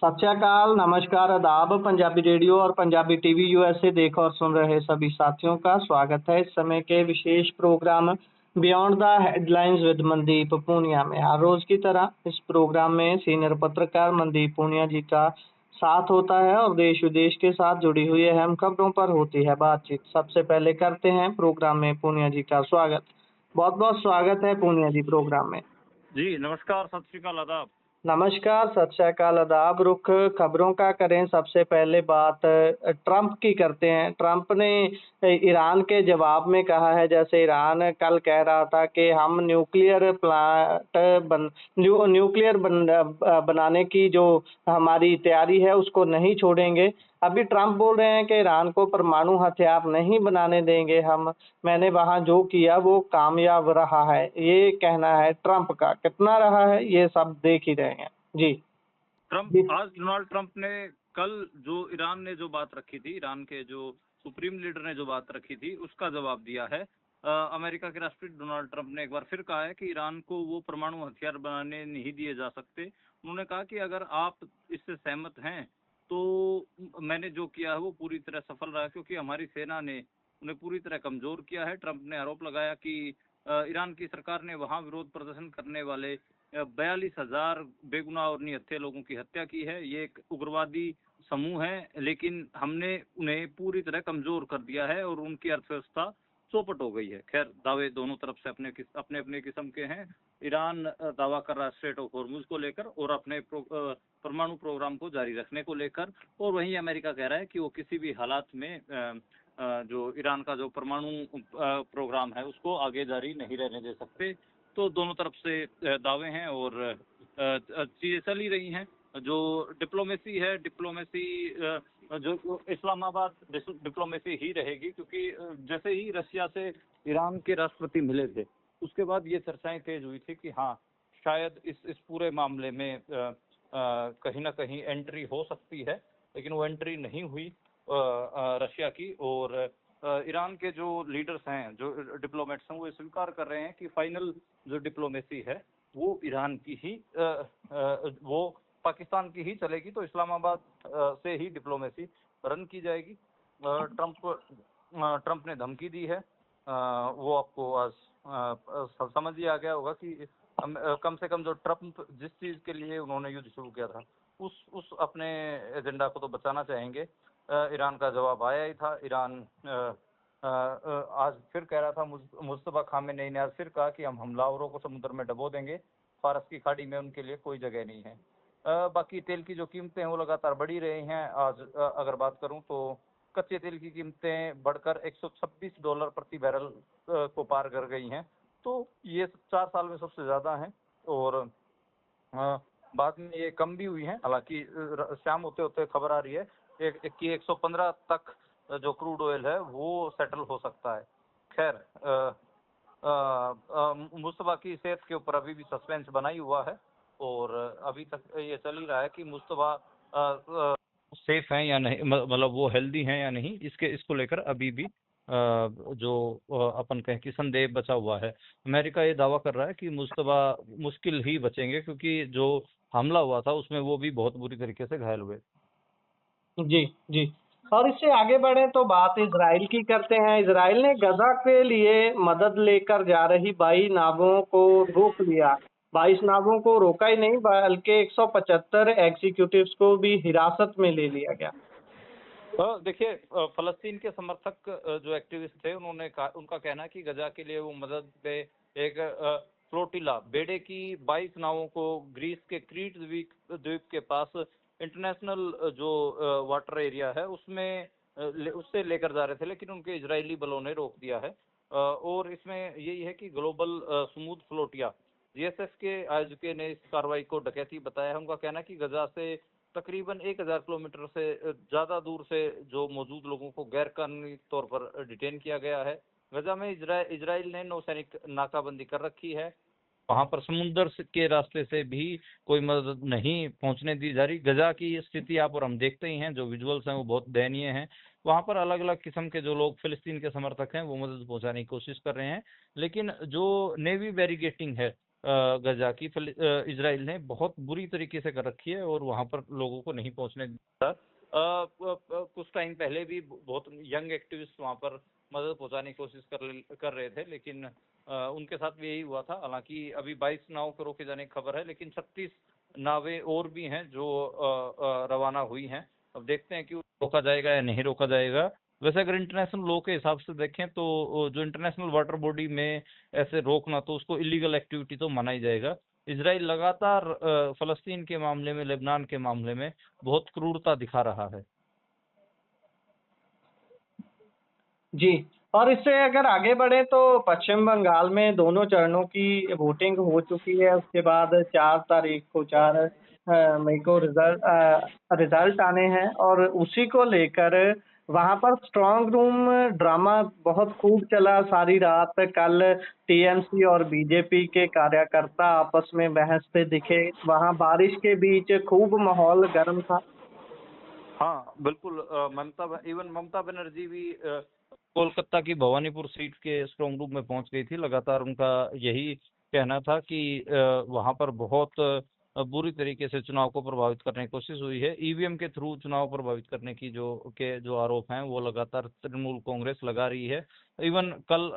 सत श्री अकाल, नमस्कार, आदाब। पंजाबी रेडियो और पंजाबी टीवी यूएसए देख और सुन रहे सभी साथियों का स्वागत है इस समय के विशेष programme beyond the headlines with Mandeep Punia में। हर रोज की तरह इस प्रोग्राम में सीनियर पत्रकार मनदीप पूनिया जी का साथ होता है और देश विदेश के साथ जुड़ी हुई अहम खबरों पर होती है बातचीत। सबसे पहले करते हैं प्रोग्राम में पूनिया जी का स्वागत। बहुत बहुत स्वागत है पूनिया जी प्रोग्राम में। जी नमस्कार, सत श्री अकाल, आदाब। नमस्कार, सत श्री अकाल, आदाब। रुख खबरों का करें। सबसे पहले बात ट्रंप की करते हैं। ट्रंप ने ईरान के जवाब में कहा है, जैसे ईरान कल कह रहा था कि हम न्यूक्लियर बनाने की जो हमारी तैयारी है उसको नहीं छोड़ेंगे। अभी ट्रंप बोल रहे हैं कि ईरान को परमाणु हथियार नहीं बनाने देंगे हम। मैंने वहां जो किया वो कामयाब रहा है, ये कहना है ट्रंप का। कितना रहा है ये सब देख ही रहे हैं जी। आज डोनाल्ड ट्रंप ने कल जो ईरान ने जो बात रखी थी, ईरान के जो सुप्रीम लीडर ने जो बात रखी थी उसका जवाब दिया है। अमेरिका के राष्ट्रपति डोनाल्ड ट्रंप ने एक बार फिर कहा है कि ईरान को वो परमाणु हथियार बनाने नहीं दिए जा सकते। उन्होंने कहा कि अगर आप इससे सहमत हैं तो मैंने जो किया है वो पूरी तरह सफल रहा, क्योंकि हमारी सेना ने उन्हें पूरी तरह कमजोर किया है। ट्रंप ने आरोप लगाया कि ईरान की सरकार ने वहां विरोध प्रदर्शन करने वाले 42,000 बेगुनाह और निहत्थे लोगों की हत्या की है। ये एक उग्रवादी समूह है, लेकिन हमने उन्हें पूरी तरह कमजोर कर दिया है और उनकी अर्थव्यवस्था चौपट हो गई है। खैर, दावे दोनों तरफ से अपने अपने किस्म के हैं। ईरान दावा कर रहा है स्ट्रेट ऑफ हॉर्मुज को लेकर और अपने परमाणु प्रोग्राम को जारी रखने को लेकर, और वहीं अमेरिका कह रहा है कि वो किसी भी हालात में जो ईरान का जो परमाणु प्रोग्राम है उसको आगे जारी नहीं रहने दे सकते। तो दोनों तरफ से दावे हैं और चीजें चल ही रही हैं। जो डिप्लोमेसी है, डिप्लोमेसी जो इस्लामाबाद डिप्लोमेसी ही रहेगी, क्योंकि जैसे ही रशिया से ईरान के राष्ट्रपति मिले थे उसके बाद ये चर्चाएं तेज हुई थी कि हाँ, शायद इस पूरे मामले में कहीं ना कहीं एंट्री हो सकती है, लेकिन वो एंट्री नहीं हुई रशिया की। और ईरान के जो लीडर्स हैं, जो डिप्लोमेट्स हैं, वो स्वीकार कर रहे हैं कि फाइनल जो डिप्लोमेसी है वो ईरान की ही वो पाकिस्तान की ही चलेगी। तो इस्लामाबाद से ही डिप्लोमेसी रन की जाएगी। ट्रंप ने धमकी दी है, वो आपको आज समझ ही आ गया होगा कि कम से कम जो ट्रंप जिस चीज के लिए उन्होंने युद्ध शुरू किया था उस अपने एजेंडा को तो बचाना चाहेंगे। ईरान का जवाब आया ही था। ईरान आज फिर कह रहा था, मुस्तफा खामेनेई ने आज फिर कहा कि हम हमलावरों को समुद्र में डबो देंगे, फारस की खाड़ी में उनके लिए कोई जगह नहीं है। बाकी तेल की जो कीमतें हैं वो लगातार बढ़ी रही हैं। आज अगर बात करूं तो कच्चे तेल की कीमतें बढ़कर $126 प्रति बैरल को पार कर गई हैं। तो ये 4 साल में सबसे ज्यादा है। और बाद में ये कम भी हुई है। हालांकि शाम होते होते खबर आ रही है कि 115 तक जो क्रूड ऑयल है वो सेटल हो सकता है। खैर, मुस्तफा की सेहत के ऊपर अभी भी सस्पेंस बना ही हुआ है और अभी तक ये चल ही रहा है कि मुस्तफा सेफ हैं या नहीं, मतलब वो हेल्दी हैं या नहीं, इसको लेकर अभी भी जो अपन कहें कि संदेह बचा हुआ है। अमेरिका ये दावा कर रहा है कि मुस्तफा मुश्किल ही बचेंगे, क्योंकि जो हमला हुआ था उसमें वो भी बहुत बुरी तरीके से घायल हुए। जी जी। और इससे आगे बढ़े तो बात इजराइल की करते हैं। इजराइल ने गजा के लिए मदद लेकर जा रही 22 नावों को रोक लिया। 22 नावों को रोका ही नहीं, बल्कि 175 एग्जीक्यूटिव्स को भी हिरासत में ले लिया गया। देखिए, फलस्तीन के समर्थक जो एक्टिविस्ट थे उनका कहना है कि गजा के लिए वो मदद पे एक फ्लोटिला बेड़े की 22 नावों को ग्रीस के क्रीट द्वीप के पास इंटरनेशनल जो वाटर एरिया है उससे लेकर जा रहे थे, लेकिन उनके इजरायली बलों ने रोक दिया है। और इसमें यही है कि ग्लोबल स्मूथ फ्लोटिया जीएसएफ के आयोजकों ने इस कार्रवाई को डकैती बताया है। उनका कहना है कि गजा से तकरीबन 1000 किलोमीटर से ज्यादा दूर से जो मौजूद लोगों को गैर कानूनी तौर पर डिटेन किया गया है। गजा में इजराइल ने नौसैनिक नाकाबंदी कर रखी है। वहां पर समुद्र के रास्ते से भी कोई मदद नहीं पहुंचने दी जा रही। गजा की स्थिति आप और हम देखते ही हैं, जो विजुअल्स हैं वो बहुत दयनीय हैं। वहां पर अलग अलग किस्म के जो लोग फिलिस्तीन के समर्थक हैं वो मदद पहुंचाने की कोशिश कर रहे हैं, लेकिन जो नेवी बैरिकेटिंग है गजा की इजराइल ने बहुत बुरी तरीके से कर रखी है और वहां पर लोगों को नहीं पहुंचने दिया। कुछ टाइम पहले भी बहुत यंग एक्टिविस्ट वहां पर मदद पहुंचाने की कोशिश कर रहे थे, लेकिन उनके साथ भी यही हुआ था। हालांकि अभी 22 नाव को रोके जाने की खबर है, लेकिन 36 नावें और भी हैं जो रवाना हुई हैं। अब देखते हैं कि रोका जाएगा या नहीं रोका जाएगा। वैसे अगर इंटरनेशनल लॉ के हिसाब से देखें तो जो इंटरनेशनल वाटर बॉडी में ऐसे रोकना, तो उसको इलीगल एक्टिविटी तो माना ही जाएगा। इजराइल लगातार फलस्तीन के मामले में, लेबनान के मामले में बहुत क्रूरता दिखा रहा है। जी। और इससे अगर आगे बढ़े तो पश्चिम बंगाल में दोनों चरणों की वोटिंग हो चुकी है। उसके बाद 4 मई को रिजल्ट आने हैं और उसी को लेकर वहां पर स्ट्रांग रूम ड्रामा बहुत खूब चला सारी रात। कल टीएमसी और बीजेपी के कार्यकर्ता आपस में बहसते दिखे। वहां बारिश के बीच खूब माहौल गर्म था। हाँ बिल्कुल। ममता बनर्जी भी कोलकाता की भवानीपुर सीट के स्ट्रांग रूम में पहुंच गई थी। लगातार उनका यही कहना था कि वहां पर बहुत बुरी तरीके से चुनाव को प्रभावित करने की कोशिश हुई है। ईवीएम के थ्रू चुनाव प्रभावित करने की जो आरोप हैं वो लगातार तृणमूल कांग्रेस लगा रही है। इवन कल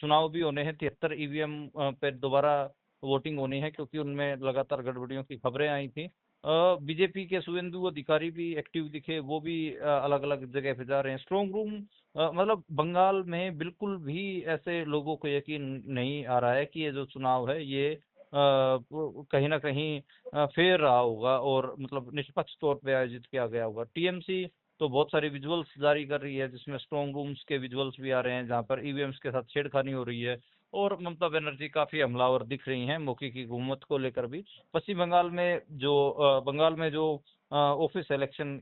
चुनाव भी होने हैं, 73 ईवीएम पे दोबारा वोटिंग होनी है, क्योंकि उनमें लगातार गड़बड़ियों की खबरें आई थी। बीजेपी के शुभेंदु अधिकारी भी एक्टिव दिखे, वो भी अलग अलग जगह पे जा रहे हैं। स्ट्रांग रूम मतलब बंगाल में बिल्कुल भी ऐसे लोगों को यकीन नहीं आ रहा है कि ये जो चुनाव है ये कहीं ना कहीं फेयर रहा होगा और मतलब निष्पक्ष तौर पे आयोजित किया गया होगा। टीएमसी तो बहुत सारी विजुअल्स जारी कर रही है, जिसमें स्ट्रांग रूम्स के विजुअल्स भी आ रहे हैं जहां पर ईवीएम्स के साथ छेड़खानी हो रही है। और ममता बनर्जी काफी हमलावर दिख रही हैं मौके की हुकूमत को लेकर भी। पश्चिम बंगाल में जो ऑफिस इलेक्शन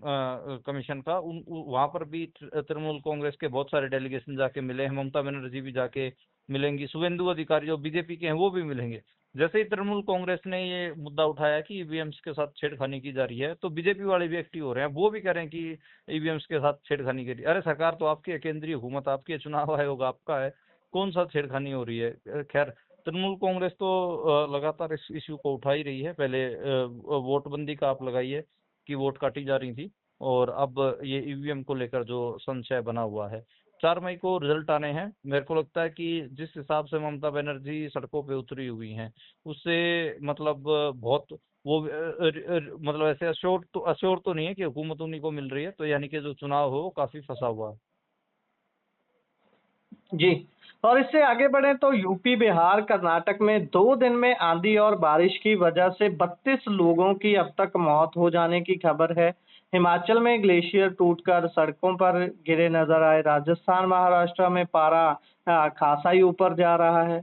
कमीशन का वहां पर भी तृणमूल कांग्रेस के बहुत सारे डेलीगेशन जाके मिले हैं। ममता बनर्जी भी जाके मिलेंगी, शुभेंदु अधिकारी जो बीजेपी के हैं वो भी मिलेंगे। जैसे ही तृणमूल कांग्रेस ने ये मुद्दा उठाया कि ईवीएम्स के साथ छेड़खानी की जा रही है, तो बीजेपी वाले भी एक्टिव हो रहे हैं। वो भी कह रहे हैं कि ईवीएम्स के साथ छेड़खानी की रही है। अरे सरकार तो आपकी है, केंद्रीय हुकूमत आपकी है, चुनाव आयोग आपका है, कौन सा छेड़खानी हो रही है। खैर तृणमूल कांग्रेस तो लगातार इस इश्यू को उठा ही रही है। पहले वोटबंदी का आप लगाइए कि वोट काटी जा रही थी, और अब ये ईवीएम को लेकर जो संशय बना हुआ है। 4 मई को रिजल्ट आने हैं। मेरे को लगता है कि जिस हिसाब से ममता बनर्जी सड़कों पे उतरी हुई हैं, उससे मतलब बहुत वो मतलब ऐसे अश्योर तो नहीं है कि हुकूमत उन्हीं को मिल रही है, तो यानी कि जो चुनाव हो वो काफी फंसा हुआ है। जी। और इससे आगे बढ़े तो यूपी, बिहार, कर्नाटक में 2 दिन में आंधी और बारिश की वजह से 32 लोगों की अब तक मौत हो जाने की खबर है। हिमाचल में ग्लेशियर टूटकर सड़कों पर गिरे नजर आए। राजस्थान, महाराष्ट्र में पारा खासा ही ऊपर जा रहा है।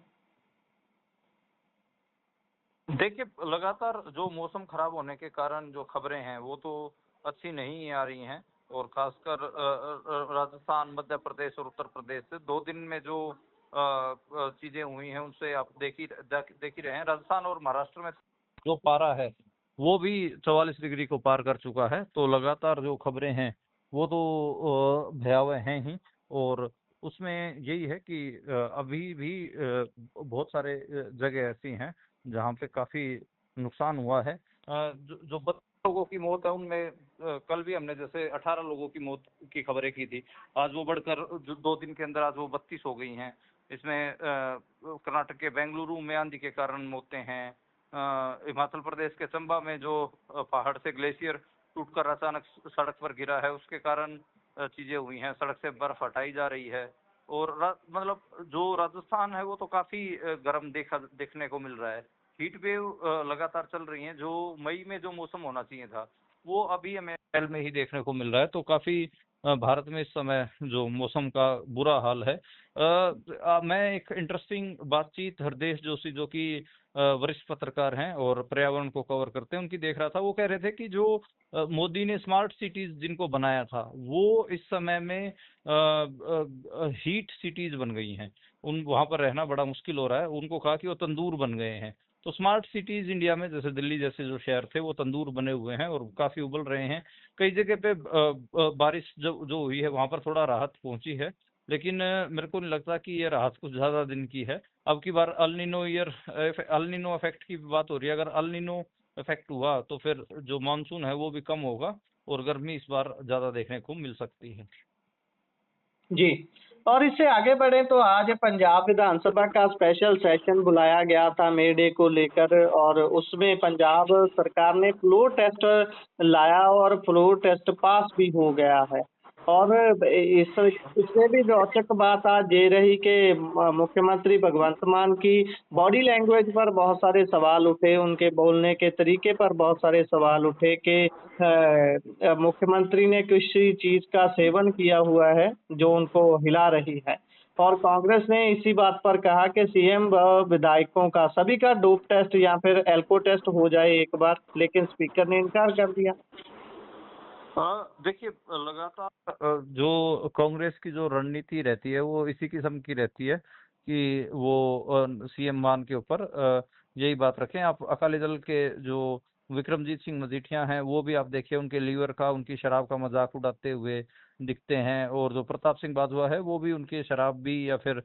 देखिए लगातार जो मौसम खराब होने के कारण जो खबरें हैं वो तो अच्छी नहीं आ रही हैं, और खासकर राजस्थान, मध्य प्रदेश और उत्तर प्रदेश से 2 दिन में जो चीजें हुई हैं उनसे आप देख ही रहे हैं। राजस्थान और महाराष्ट्र में जो पारा है वो भी 44 डिग्री को पार कर चुका है। तो लगातार जो खबरें हैं वो तो भयावह हैं ही। और उसमें यही है कि अभी भी बहुत सारे जगह ऐसी हैं जहाँ पे काफी नुकसान हुआ है। जो 32 लोगों की मौत है उनमें कल भी हमने जैसे 18 लोगों की मौत की खबरें की थी, आज वो बढ़कर जो 2 दिन के अंदर आज वो 32 हो गई हैं। इसमें कर्नाटक के बेंगलुरु में आंधी के कारण मौतें हैं। हिमाचल प्रदेश के चंबा में जो पहाड़ से ग्लेशियर टूटकर अचानक सड़क पर गिरा है उसके कारण चीजें हुई हैं, सड़क से बर्फ हटाई जा रही है। और मतलब जो राजस्थान है वो तो काफी गर्म देखने को मिल रहा है। हीट वेव लगातार चल रही हैं। जो मई में जो मौसम होना चाहिए था वो अभी हमें अप्रैल में ही देखने को मिल रहा है। तो काफी भारत में इस समय जो मौसम का बुरा हाल है। मैं एक इंटरेस्टिंग बातचीत हरदेश जोशी जो कि वरिष्ठ पत्रकार हैं और पर्यावरण को कवर करते हैं, उनकी देख रहा था। वो कह रहे थे कि जो मोदी ने स्मार्ट सिटीज जिनको बनाया था वो इस समय में हीट सिटीज बन गई हैं। वहां पर रहना बड़ा मुश्किल हो रहा है। उनको कहा कि वो तंदूर बन गए हैं। तो स्मार्ट सिटीज इंडिया में जैसे दिल्ली जैसे जो शहर थे वो तंदूर बने हुए हैं और काफी उबल रहे हैं। कई जगह पे बारिश जो हुई है वहां पर थोड़ा राहत पहुंची है। लेकिन मेरे को नहीं लगता कि ये राहत कुछ ज्यादा दिन की है। अब की बार अल नीनो इफेक्ट की बात हो रही है। अगर अल नीनो इफेक्ट हुआ तो फिर जो मानसून है वो भी कम होगा और गर्मी इस बार ज्यादा देखने को मिल सकती है। जी। और इससे आगे बढ़े तो आज पंजाब विधानसभा का स्पेशल सेशन बुलाया गया था मे डे को लेकर, और उसमें पंजाब सरकार ने फ्लोर टेस्ट लाया और फ्लोर टेस्ट पास भी हो गया है। और इसमें भी रोचक बात आज ये रही कि मुख्यमंत्री भगवंत मान की बॉडी लैंग्वेज पर बहुत सारे सवाल उठे, उनके बोलने के तरीके पर बहुत सारे सवाल उठे कि मुख्यमंत्री ने किसी चीज का सेवन किया हुआ है जो उनको हिला रही है। और कांग्रेस ने इसी बात पर कहा कि सीएम व विधायकों का सभी का डोप टेस्ट या फिर एल्को टेस्ट हो जाए एक बार, लेकिन स्पीकर ने इनकार कर दिया। देखिए, लगातार जो कांग्रेस की जो रणनीति रहती है वो इसी किस्म की रहती है कि वो सीएम मान के ऊपर यही बात रखें। आप अकाली दल के जो विक्रमजीत सिंह मजीठिया हैं वो भी आप देखिए, उनके लीवर का, उनकी शराब का मजाक उड़ाते हुए दिखते हैं। और जो प्रताप सिंह बाजवा है वो भी उनके शराबी या फिर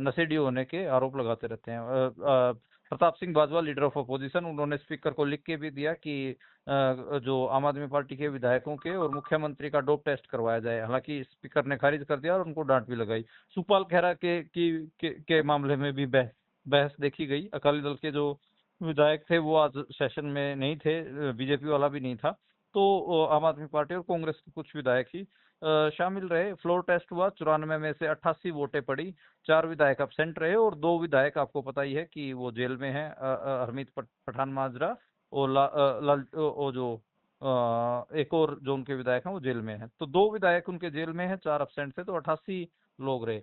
नशेड़ी होने के आरोप लगाते रहते हैं। Pratap Singh Bajwa leader of opposition, उन्होंने स्पीकर को लिख के भी दिया कि जो आम आदमी पार्टी के विधायकों के और मुख्यमंत्री का डोप टेस्ट करवाया जाए। हालांकि स्पीकर ने खारिज कर दिया और उनको डांट भी लगाई। सुखपाल खैरा के मामले में भी बहस देखी गई। अकाली दल के जो विधायक थे वो आज सेशन में नहीं थे, बीजेपी वाला भी नहीं था, तो आम आदमी पार्टी और कांग्रेस के कुछ विधायक ही शामिल रहे। फ्लोर टेस्ट हुआ, 94 में से 88 वोटें पड़ी, 4 विधायक अब्सेंट रहे और 2 विधायक आपको पता ही है कि वो जेल में हैं, हरमीत पठान माजरा और एक और जो उनके विधायक हैं वो जेल में हैं। तो 2 विधायक उनके जेल में हैं, 4 अब्सेंट थे, तो 88 लोग रहे।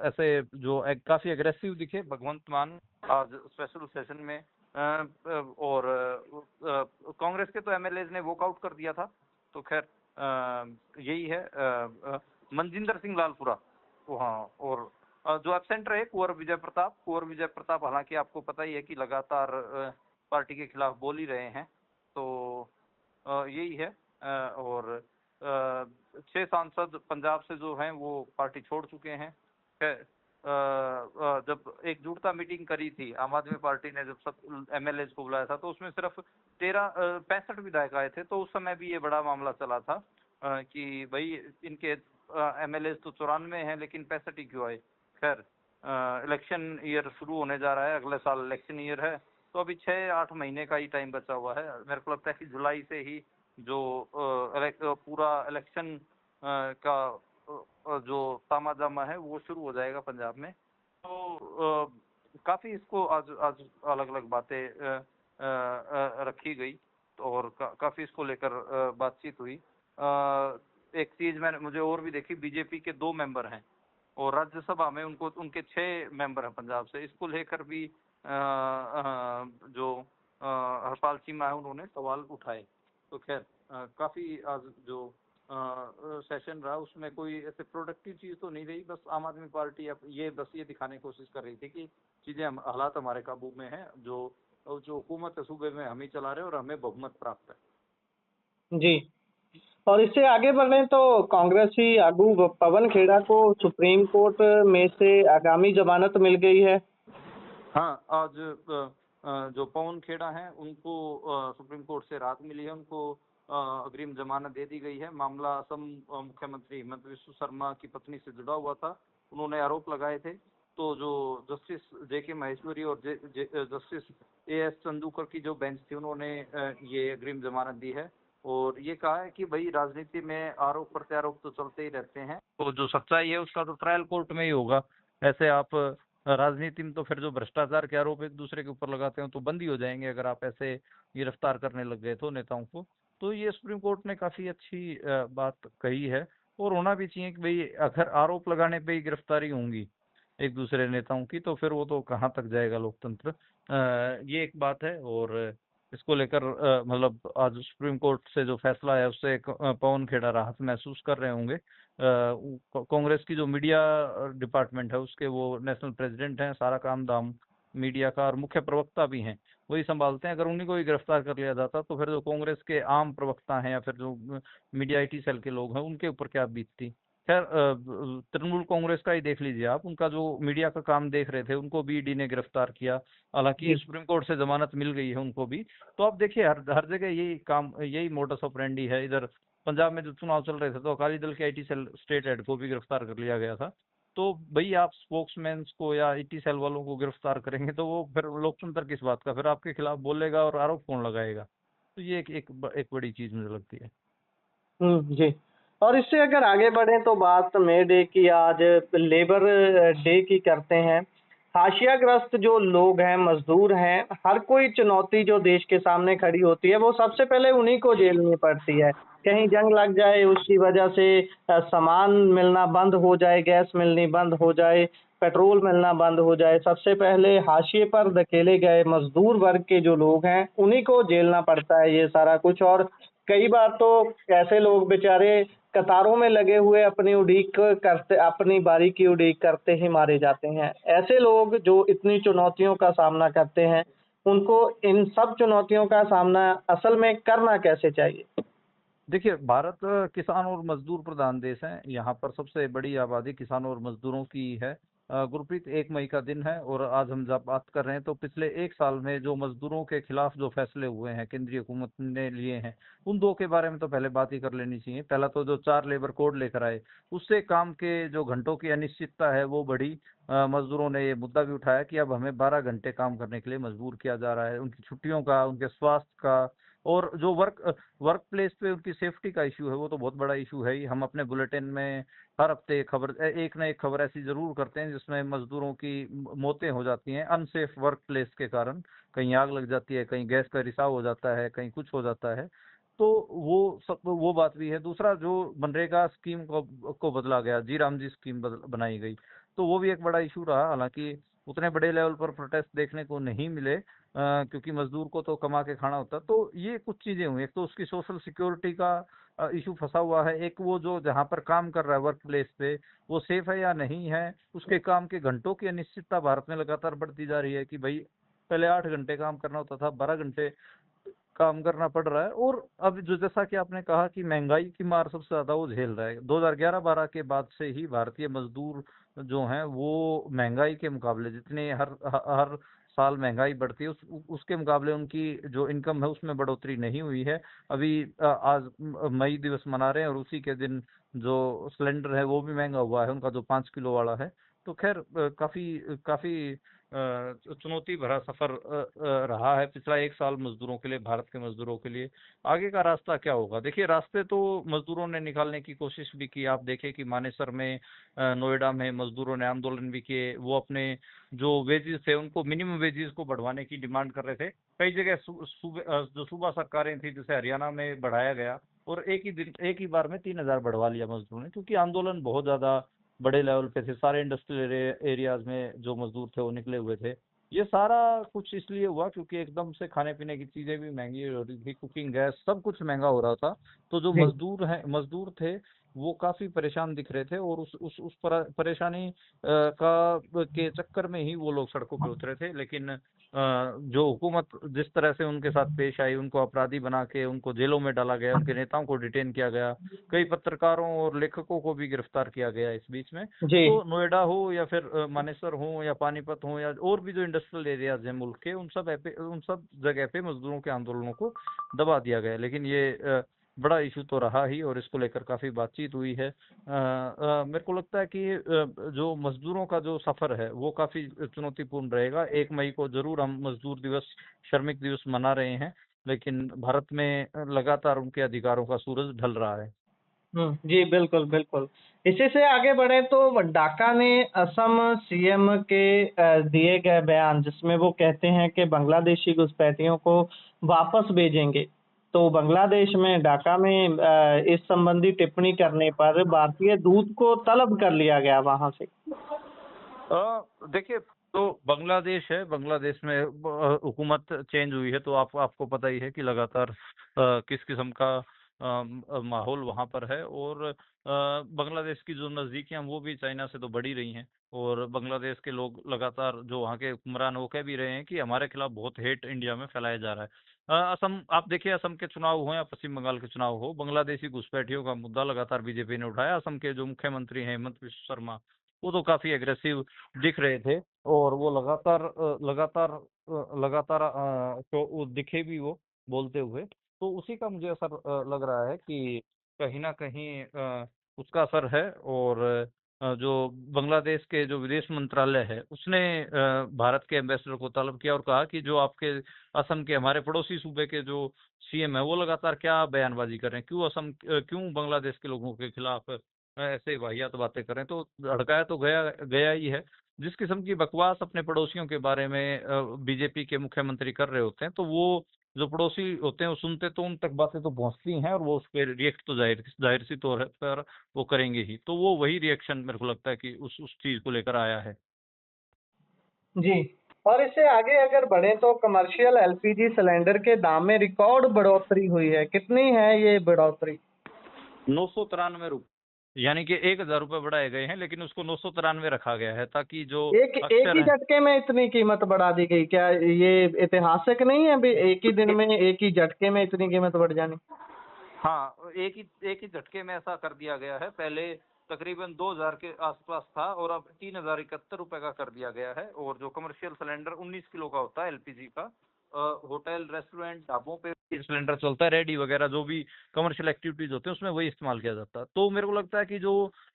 ऐसे जो काफी एग्रेसिव दिखे भगवंत मान आज स्पेशल सेशन में। और कांग्रेस के तो एमएलए ने वॉकआउट कर दिया था। तो खैर यही है। मनजिंदर सिंह लालपुरा वहाँ, और जो एब्सेंट रहे कुंवर विजय प्रताप हालांकि आपको पता ही है कि लगातार पार्टी के खिलाफ बोल ही रहे हैं। तो यही है। और 6 सांसद पंजाब से जो हैं वो पार्टी छोड़ चुके हैं। जब एकजुटता मीटिंग करी थी आम आदमी पार्टी ने, जब सब एमएलए को बुलाया था, तो उसमें सिर्फ 65 विधायक आए थे। तो उस समय भी ये बड़ा मामला चला था कि भाई इनके एमएलए तो 94 हैं लेकिन 65 ही क्यों आए। खैर इलेक्शन ईयर शुरू होने जा रहा है, अगले साल इलेक्शन ईयर है, तो अभी 6-8 महीने का ही टाइम बचा हुआ है। मेरे को लगता है कि जुलाई से ही जो पूरा इलेक्शन का जो तामा जामा है वो शुरू हो जाएगा पंजाब में। तो काफी इसको आज अलग अलग बातें रखी गई और काफी इसको लेकर बातचीत हुई। एक चीज मुझे और भी देखी, बीजेपी के 2 मेंबर हैं और राज्यसभा में उनके 6 मेंबर हैं पंजाब से। इसको लेकर भी जो हरपाल चीमा है उन्होंने सवाल उठाए। तो खैर काफी आज जो सेशन रहा उसमें कोई ऐसे प्रोडक्टिव चीज तो नहीं रही। बस आम आदमी पार्टी अब ये दिखाने की कोशिश कर रही थी कि चीजें हालात हमारे काबू में है, जो हुकूमत है सूबे में हम ही चला रहे हैं और हमें बहुमत प्राप्त है। जी। और इससे आगे बढ़े तो कांग्रेसी आगू पवन खेड़ा को सुप्रीम कोर्ट में से आगामी जमानत मिल गई है। हाँ, आज जो पवन खेड़ा हैं उनको सुप्रीम कोर्ट से राहत मिली है, उनको अग्रिम जमानत दे दी गई है। मामला असम मुख्यमंत्री हिमंत विश्व शर्मा की पत्नी से जुड़ा हुआ था। उन्होंने आरोप लगाए थे। तो जो जस्टिस जेके महेश्वरी और जस्टिस एएस चंदूकर की जो बेंच थी उन्होंने ये अग्रिम जमानत दी है और ये कहा है कि भाई राजनीति में आरोप प्रत्यारोप तो चलते ही रहते हैं, तो जो सच्चाई है उसका तो ट्रायल कोर्ट में ही होगा। ऐसे आप राजनीति में तो फिर जो भ्रष्टाचार के आरोप एक दूसरे के ऊपर लगाते हैं तो बंद ही हो जाएंगे अगर आप ऐसे गिरफ्तार करने लग गए तो नेताओं को। तो ये सुप्रीम कोर्ट ने काफी अच्छी बात कही है और होना भी चाहिए कि भाई अगर आरोप लगाने पे ही गिरफ्तारी होंगी एक दूसरे नेताओं की तो फिर वो तो कहाँ तक जाएगा लोकतंत्र। ये एक बात है। और इसको लेकर मतलब आज सुप्रीम कोर्ट से जो फैसला है उससे पवन खेड़ा राहत महसूस कर रहे होंगे। कांग्रेस की जो मीडिया डिपार्टमेंट है उसके वो नेशनल प्रेसिडेंट हैं, सारा काम दाम मीडिया का और मुख्य प्रवक्ता भी हैं, वही संभालते हैं। अगर उन्हीं को ही गिरफ्तार कर लिया जाता तो फिर जो कांग्रेस के आम प्रवक्ता हैं या फिर जो मीडिया आईटी सेल के लोग हैं उनके ऊपर क्या बीतती। खैर तृणमूल कांग्रेस का ही देख लीजिए आप, उनका जो मीडिया का काम देख रहे थे उनको भी ईडी ने गिरफ्तार किया, हालांकि जी। सुप्रीम कोर्ट से जमानत मिल गई है उनको भी। तो आप देखिए हर हर जगह यही काम, यही मोडस ऑपरेंडी है। इधर पंजाब में जो चुनाव चल रहे थे तो अकाली दल के आईटी सेल स्टेट हेड को भी गिरफ्तार कर लिया गया था। तो भाई आप स्पोक्समैन को या आईटी सेल वालों को गिरफ्तार करेंगे तो वो फिर लोकतंत्र किस बात का, फिर आपके खिलाफ बोलेगा और आरोप कौन लगाएगा। तो ये एक बड़ी चीज मुझे लगती है। जी। और इससे अगर आगे बढ़ें तो बात मे डे की, आज लेबर डे की करते हैं। हाशियाग्रस्त जो लोग हैं, मजदूर हैं, हर कोई चुनौती जो देश के सामने खड़ी होती है वो सबसे पहले उन्हीं को झेलनी पड़ती है। कहीं जंग लग जाए, उसकी वजह से सामान मिलना बंद हो जाए, गैस मिलनी बंद हो जाए, पेट्रोल मिलना बंद हो जाए, सबसे पहले हाशिए पर धकेले गए मजदूर वर्ग के जो लोग हैं उन्हीं को झेलना पड़ता है ये सारा कुछ। और कई बार तो ऐसे लोग बेचारे कतारों में लगे हुए अपनी उड़ीक करते, अपनी बारी की उड़ीक करते ही मारे जाते हैं। ऐसे लोग जो इतनी चुनौतियों का सामना करते हैं, उनको इन सब चुनौतियों का सामना असल में करना कैसे चाहिए? देखिए भारत किसान और मजदूर प्रधान देश है। यहाँ पर सबसे बड़ी आबादी किसानों और मजदूरों की है। गुरप्रीत, 1 मई का दिन है और आज हम जब बात कर रहे हैं तो पिछले 1 साल में जो मजदूरों के खिलाफ जो फैसले हुए हैं केंद्रीय हुकूमत ने लिए हैं, उन दो के बारे में तो पहले बात ही कर लेनी चाहिए। पहला तो जो 4 लेबर कोड लेकर आए, उससे काम के जो घंटों की अनिश्चितता है वो बढ़ी। मजदूरों ने ये मुद्दा भी उठाया कि अब हमें 12 घंटे काम करने के लिए मजबूर किया जा रहा है। उनकी छुट्टियों का, उनके स्वास्थ्य का और जो वर्क प्लेस पे उनकी सेफ्टी का इशू है वो तो बहुत बड़ा इशू है ही। हम अपने बुलेटिन में हर हफ्ते खबर, एक ना एक खबर ऐसी जरूर करते हैं जिसमें मजदूरों की मौतें हो जाती हैं अनसेफ वर्क प्लेस के कारण। कहीं आग लग जाती है, कहीं गैस का रिसाव हो जाता है, कहीं कुछ हो जाता है। तो वो बात भी है। दूसरा, जो मनरेगा स्कीम को बदला गया, जी राम जी स्कीम बनाई गई, तो वो भी एक बड़ा इशू रहा। हालांकि उतने बड़े लेवल पर प्रोटेस्ट देखने को नहीं मिले, क्योंकि मजदूर को तो कमा के खाना होता है। तो ये कुछ चीजें हुई। एक तो उसकी सोशल सिक्योरिटी का इशू फंसा हुआ है। एक वो जो जहाँ पर काम कर रहा है वर्क प्लेस पे, वो सेफ है या नहीं है। उसके काम के घंटों की अनिश्चितता भारत में लगातार बढ़ती जा रही है कि भाई पहले 8 घंटे काम करना होता था, 12 घंटे काम करना पड़ रहा है। और अब जो जैसा कि आपने कहा कि महंगाई की मार सबसे ज्यादा वो झेल रहा है। 2011-12 के बाद से ही भारतीय मजदूर जो हैं वो महंगाई के मुकाबले, जितने हर साल महंगाई बढ़ती है उसके मुकाबले उनकी जो इनकम है उसमें बढ़ोतरी नहीं हुई है। अभी आज मई दिवस मना रहे हैं और उसी के दिन जो सिलेंडर है वो भी महंगा हुआ है, उनका जो 5 किलो वाला है। तो खैर काफी काफी चुनौती भरा सफर रहा है पिछला 1 साल मजदूरों के लिए, भारत के मजदूरों के लिए। आगे का रास्ता क्या होगा? देखिए रास्ते तो मजदूरों ने निकालने की कोशिश भी की। आप देखें कि मानेसर में, नोएडा में मजदूरों ने आंदोलन भी किए। वो अपने जो वेजेस थे उनको, मिनिमम वेजेस को बढ़वाने की डिमांड कर रहे थे। कई जगह जो सूबा सरकारें थी, जैसे हरियाणा में बढ़ाया गया और एक ही बार में 3,000 बढ़वा लिया मजदूरों ने, क्योंकि आंदोलन बहुत ज्यादा बड़े लेवल पे थे। सारे इंडस्ट्रियल एरियाज में जो मजदूर थे वो निकले हुए थे। ये सारा कुछ इसलिए हुआ क्योंकि एकदम से खाने पीने की चीजें भी महंगी हो रही थी, कुकिंग गैस सब कुछ महंगा हो रहा था। तो जो जी। मजदूर थे वो काफी परेशान दिख रहे थे और उस परेशानी का के चक्कर में ही वो लोग सड़कों पे उतरे थे। लेकिन जो हुकूमत जिस तरह से उनके साथ पेश आई, उनको अपराधी बना के उनको जेलों में डाला गया, उनके नेताओं को डिटेन किया गया, कई पत्रकारों और लेखकों को भी गिरफ्तार किया गया इस बीच में। जी। तो नोएडा हो या फिर मानेसर हो या पानीपत हो या और भी जो इंडस्ट्रियल एरियाज हैं मुल्क के, उन सब जगह पे मजदूरों के आंदोलनों को दबा दिया गया। लेकिन ये बड़ा इशू तो रहा ही और इसको लेकर काफी बातचीत हुई है। मेरे को लगता है कि जो मजदूरों का जो सफर है वो काफी चुनौतीपूर्ण रहेगा। 1 मई को जरूर हम मजदूर दिवस, श्रमिक दिवस मना रहे हैं, लेकिन भारत में लगातार उनके अधिकारों का सूरज ढल रहा है। जी, बिल्कुल, बिल्कुल। इसी से आगे बढ़े तो ढाका ने असम सीएम के दिए गए बयान, जिसमें वो कहते हैं कि बांग्लादेशी घुसपैठियों को वापस भेजेंगे। तो बांग्लादेश में ढाका में इस संबंधी टिप्पणी करने पर भारतीय दूत को तलब कर लिया गया वहाँ से। देखिए, तो बांग्लादेश है, बांग्लादेश में हुकूमत चेंज हुई है तो आपको पता ही है कि लगातार किस किस्म का माहौल वहाँ पर है। और बांग्लादेश की जो नज़दीकियाँ वो भी चाइना से तो बढ़ी रही हैं, और बांग्लादेश के लोग लगातार जो वहाँ के हुक्मरान वो कह भी रहे हैं कि हमारे खिलाफ बहुत हेट इंडिया में फैलाया जा रहा है। असम, आप देखिए, असम के चुनाव हो या पश्चिम बंगाल के चुनाव हो, बांग्लादेशी घुसपैठियों का मुद्दा लगातार बीजेपी ने उठाया। असम के जो मुख्यमंत्री हैं हेमंत बिश्व शर्मा, वो तो काफी एग्रेसिव दिख रहे थे, और वो लगातार तो वो दिखे भी वो बोलते हुए। तो उसी का मुझे असर लग रहा है कि कहीं ना कहीं उसका असर है। और जो बांग्लादेश के जो विदेश मंत्रालय है उसने भारत के एम्बेसडर को तलब किया और कहा कि जो आपके असम के हमारे पड़ोसी सूबे के जो सीएम है वो लगातार क्या बयानबाजी कर रहे हैं, क्यों बांग्लादेश के लोगों के खिलाफ ऐसे वाहियात बातें करें। तो भड़काया तो गया गया ही है। जिस किस्म की बकवास अपने पड़ोसियों के बारे में बीजेपी के मुख्यमंत्री कर रहे होते हैं, तो वो जो पड़ोसी होते हैं वो सुनते, तो उन तक बातें तो पहुंचती हैं, और वो उस पर रिएक्ट तो जाहिर जाहिर सी तौर पर वो करेंगे ही। तो वो वही रिएक्शन मेरे को लगता है कि उस चीज को लेकर आया है। जी। और इससे आगे अगर बढ़े तो कमर्शियल एलपीजी सिलेंडर के दाम में रिकॉर्ड बढ़ोतरी हुई है। कितनी है ये बढ़ोतरी? 993 रुपये, यानी कि 1,000 रुपये बढ़ाए गए हैं, लेकिन उसको 993 रखा गया है, ताकि जो एक ही अक्षर है। झटके में इतनी कीमत बढ़ा दी गई? क्या ये ऐतिहासिक नहीं है भी एक ही दिन में एक ही झटके में इतनी कीमत बढ़ जानी? हाँ, एक ही झटके में ऐसा कर दिया गया है। पहले तकरीबन 2,000 के आसपास था, और अब 3,071 रुपये का कर दिया गया है। और जो कमर्शियल सिलेंडर 19 किलो का होता है एलपीजी का, होटल रेस्टोरेंट ढाबों पे सिलेंडर चलता है, रेडी वगैरह जो भी कमर्शियल एक्टिविटीज होते हैं उसमें वही इस्तेमाल किया जाता है। तो मेरे को लगता है कि जो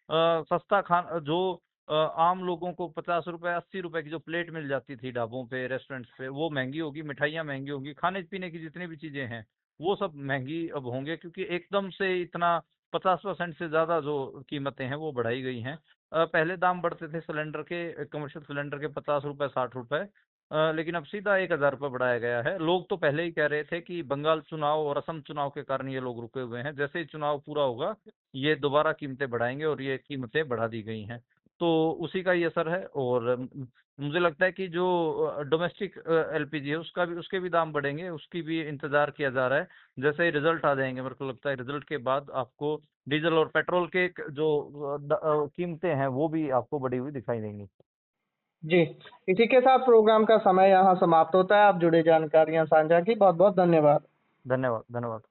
सस्ता खाना, जो आम लोगों को 50 रुपए 80 रुपए की जो प्लेट मिल जाती थी ढाबों पे रेस्टोरेंट्स पे, वो महंगी होगी, मिठाइयाँ महंगी होंगी, खाने पीने की जितनी भी चीजें हैं वो सब महंगी अब होंगे, क्योंकि एकदम से इतना 50% से ज्यादा जो कीमतें हैं वो बढ़ाई गई हैं। पहले दाम बढ़ते थे सिलेंडर के, कमर्शियल सिलेंडर के 50 रुपए 60 रुपए, लेकिन अब सीधा 1,000 रुपये बढ़ाया गया है। लोग तो पहले ही कह रहे थे कि बंगाल चुनाव और असम चुनाव के कारण ये लोग रुके हुए हैं, जैसे ही चुनाव पूरा होगा ये दोबारा कीमतें बढ़ाएंगे, और ये कीमतें बढ़ा दी गई हैं। तो उसी का ही असर है। और मुझे लगता है कि जो डोमेस्टिक एलपीजी है उसके भी दाम बढ़ेंगे, उसकी भी इंतजार किया जा रहा है। जैसे ही रिजल्ट आ जाएंगे, मेरे को लगता है रिजल्ट के बाद आपको डीजल और पेट्रोल के जो कीमतें हैं वो भी आपको बढ़ी हुई दिखाई देंगी। जी। इसी के साथ प्रोग्राम का समय यहाँ समाप्त होता है। आप जुड़े जानकारियां साझा की, बहुत बहुत धन्यवाद। धन्यवाद, धन्यवाद।